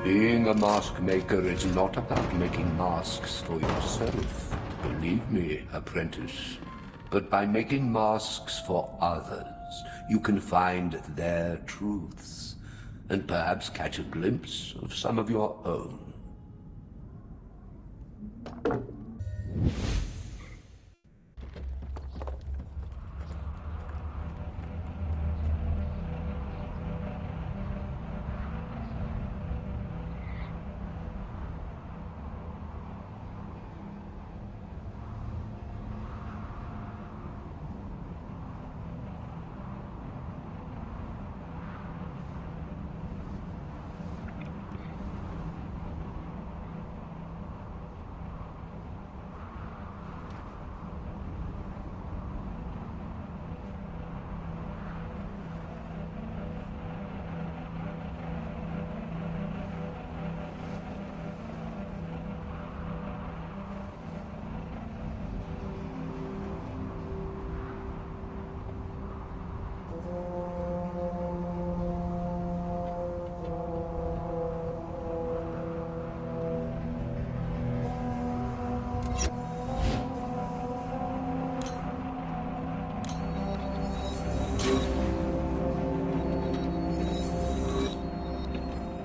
Being a mask maker is not about making masks for yourself, believe me, apprentice. But by making masks for others, you can find their truths, and perhaps catch a glimpse of some of your own.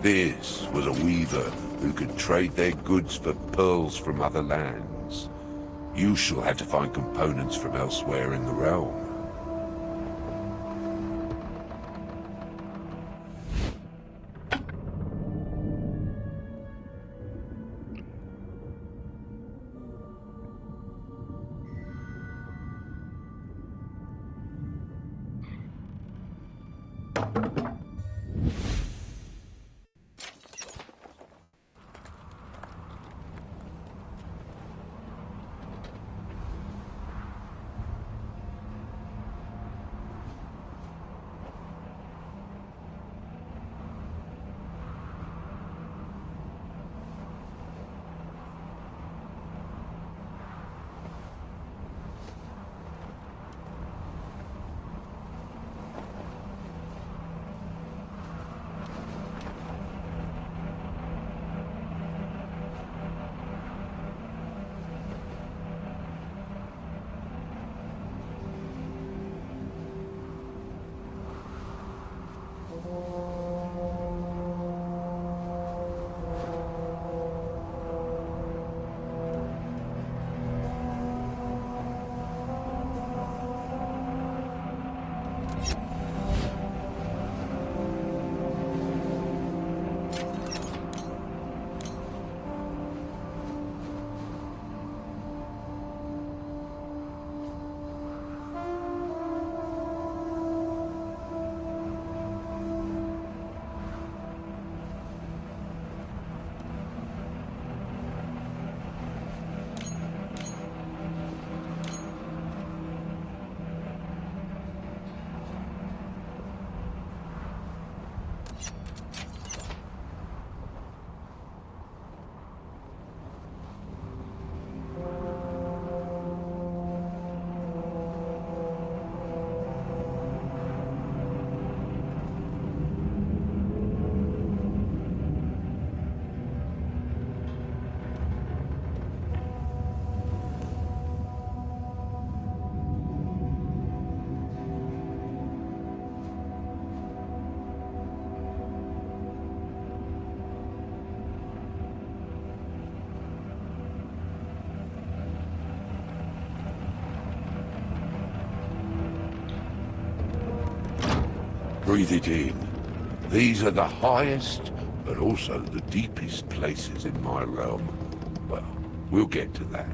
This was a weaver who could trade their goods for pearls from other lands. You shall have to find components from elsewhere in the realm. Breathe it in. These are the highest, but also the deepest places in my realm. Well, we'll get to that.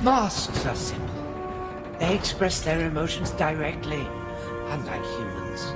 Masks are simple. They express their emotions directly, unlike humans.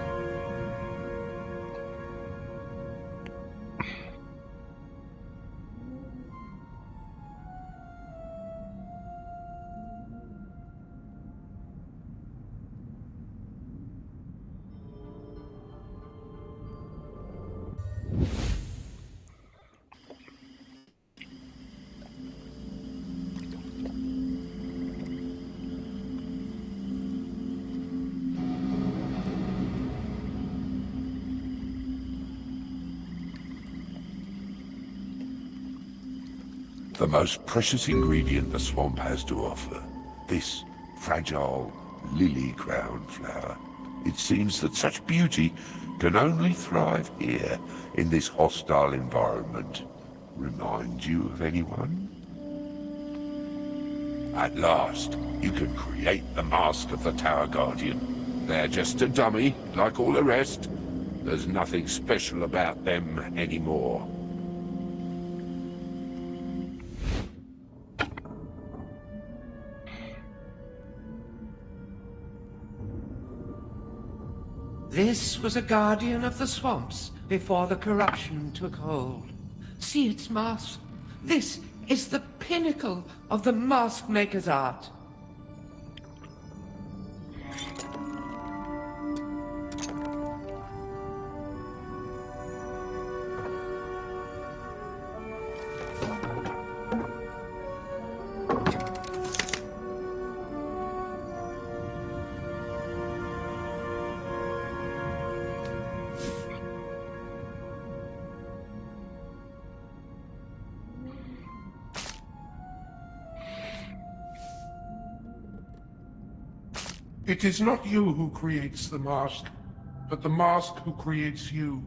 The most precious ingredient the swamp has to offer. This fragile lily-crowned flower. It seems that such beauty can only thrive here, in this hostile environment. Remind you of anyone? At last, you can create the mask of the Tower Guardian. They're just a dummy, like all the rest. There's nothing special about them anymore. This was a guardian of the swamps before the corruption took hold. See its mask. This is the pinnacle of the mask maker's art. It is not you who creates the mask, but the mask who creates you.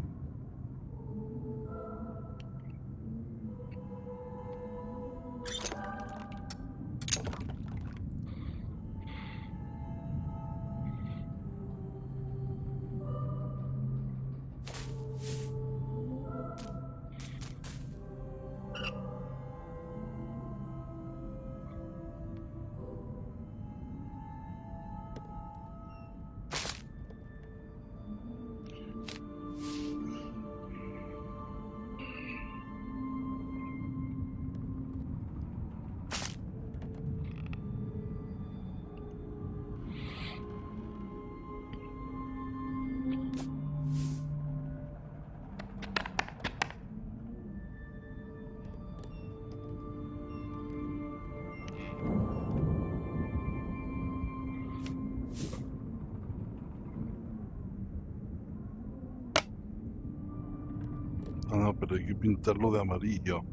Ah, pero hay que pintarlo de amarillo.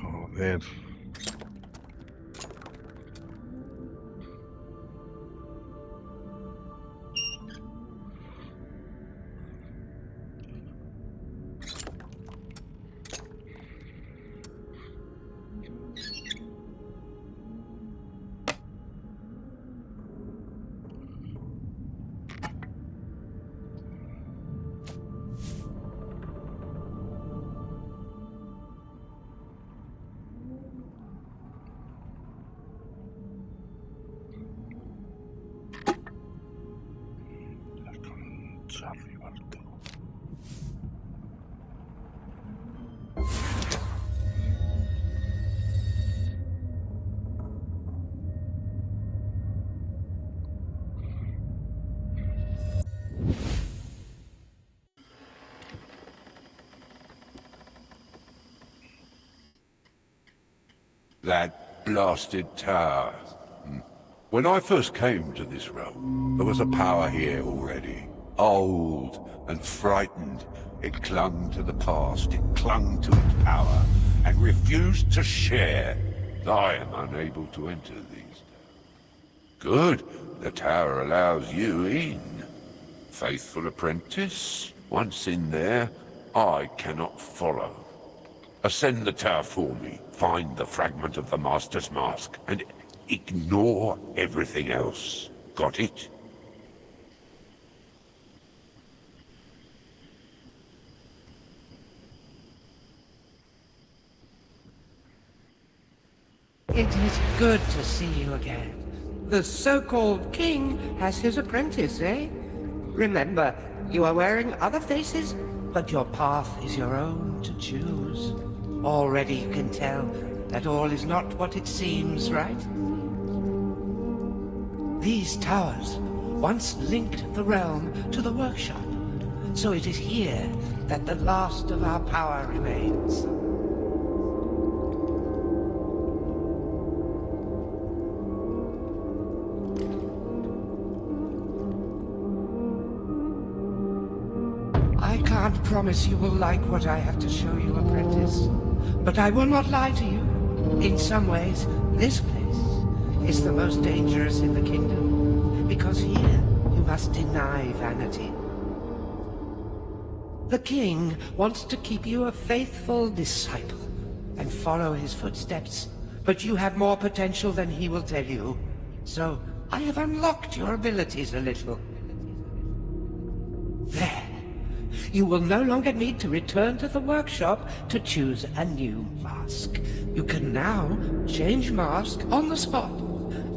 Joder. Arriba el todo. That blasted tower. When I first came to this realm, there was a power here already. Old and frightened, it clung to the past, it clung to its power, and refused to share. I am unable to enter these. Good, the tower allows you in. Faithful apprentice, once in there, I cannot follow. Ascend the tower for me, find the fragment of the Master's mask, and ignore everything else. Got it? It is good to see you again. The so-called king has his apprentice, eh? Remember, you are wearing other faces, but your path is your own to choose. Already you can tell that all is not what it seems, right? These towers once linked the realm to the workshop, so it is here that the last of our power remains. I can't promise you will like what I have to show you, apprentice, but I will not lie to you. In some ways, this place is the most dangerous in the kingdom, because here you must deny vanity. The king wants to keep you a faithful disciple and follow his footsteps, but you have more potential than he will tell you. So I have unlocked your abilities a little. There. You will no longer need to return to the workshop to choose a new mask. You can now change mask on the spot.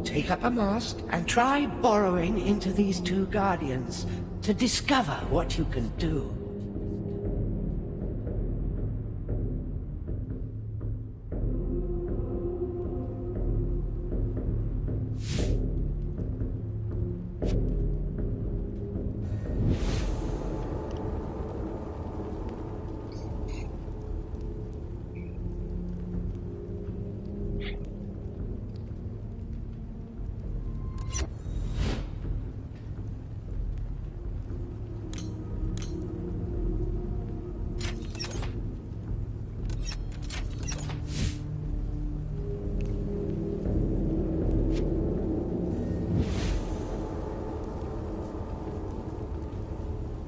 Take up a mask and try borrowing into these two guardians to discover what you can do.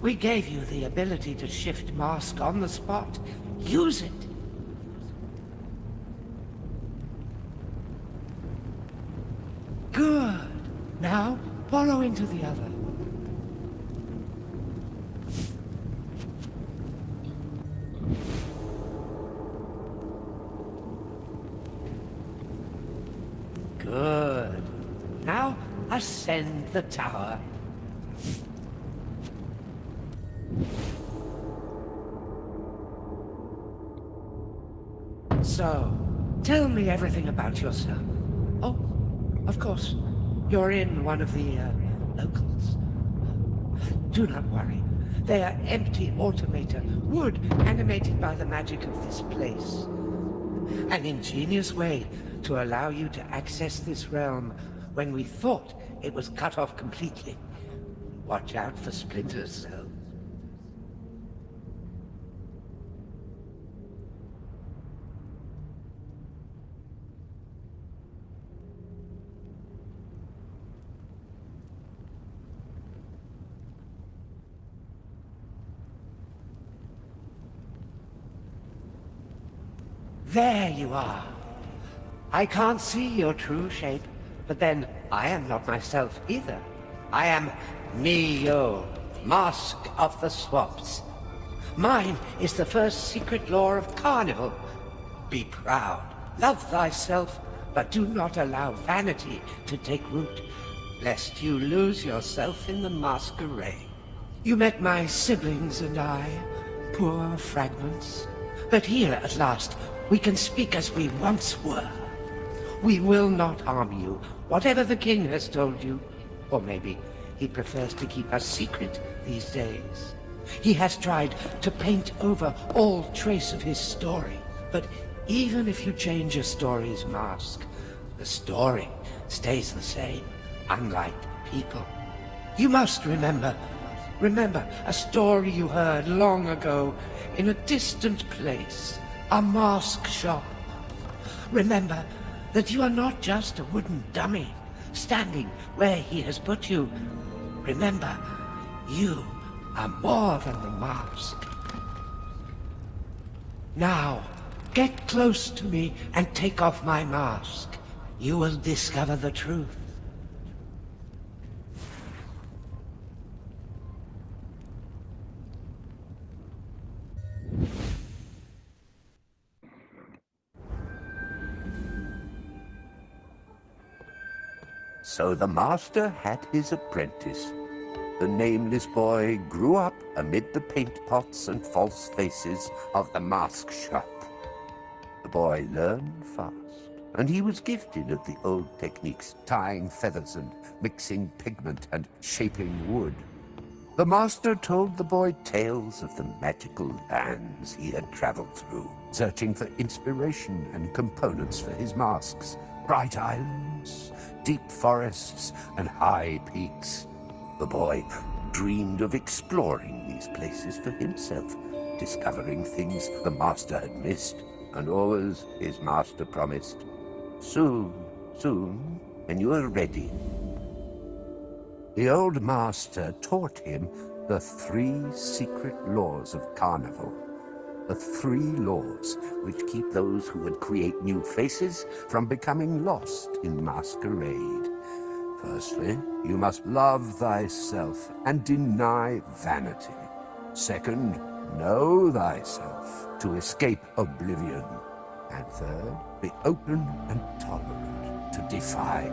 We gave you the ability to shift mask on the spot. Use it. Good. Now, borrow into the other. Good. Now, ascend the tower. So, tell me everything about yourself. Oh, of course, you're in one of the, locals. Do not worry. They are empty automata, wood animated by the magic of this place. An ingenious way to allow you to access this realm when we thought it was cut off completely. Watch out for splinters, though. There you are. I can't see your true shape, but then I am not myself either. I am Neo, Mask of the Swamps. Mine is the first secret law of Carnival. Be proud, love thyself, but do not allow vanity to take root, lest you lose yourself in the masquerade. You met my siblings and I, poor fragments. But here, at last, we can speak as we once were. We will not harm you, whatever the king has told you. Or maybe he prefers to keep us secret these days. He has tried to paint over all trace of his story. But even if you change a story's mask, the story stays the same, unlike people. You must remember a story you heard long ago in a distant place, a mask shop. Remember that you are not just a wooden dummy standing where he has put you. Remember, you are more than the mask. Now, get close to me and take off my mask. You will discover the truth. So the master had his apprentice. The nameless boy grew up amid the paint pots and false faces of the mask shop. The boy learned fast, and he was gifted at the old techniques, tying feathers and mixing pigment and shaping wood. The master told the boy tales of the magical lands he had traveled through, searching for inspiration and components for his masks. Bright islands, deep forests, and high peaks. The boy dreamed of exploring these places for himself, discovering things the master had missed, and always his master promised, soon, when you are ready. The old master taught him the 3 secret laws of Carnival. The 3 laws which keep those who would create new faces from becoming lost in masquerade. Firstly, you must love thyself and deny vanity. Second, know thyself to escape oblivion. And third, be open and tolerant to defy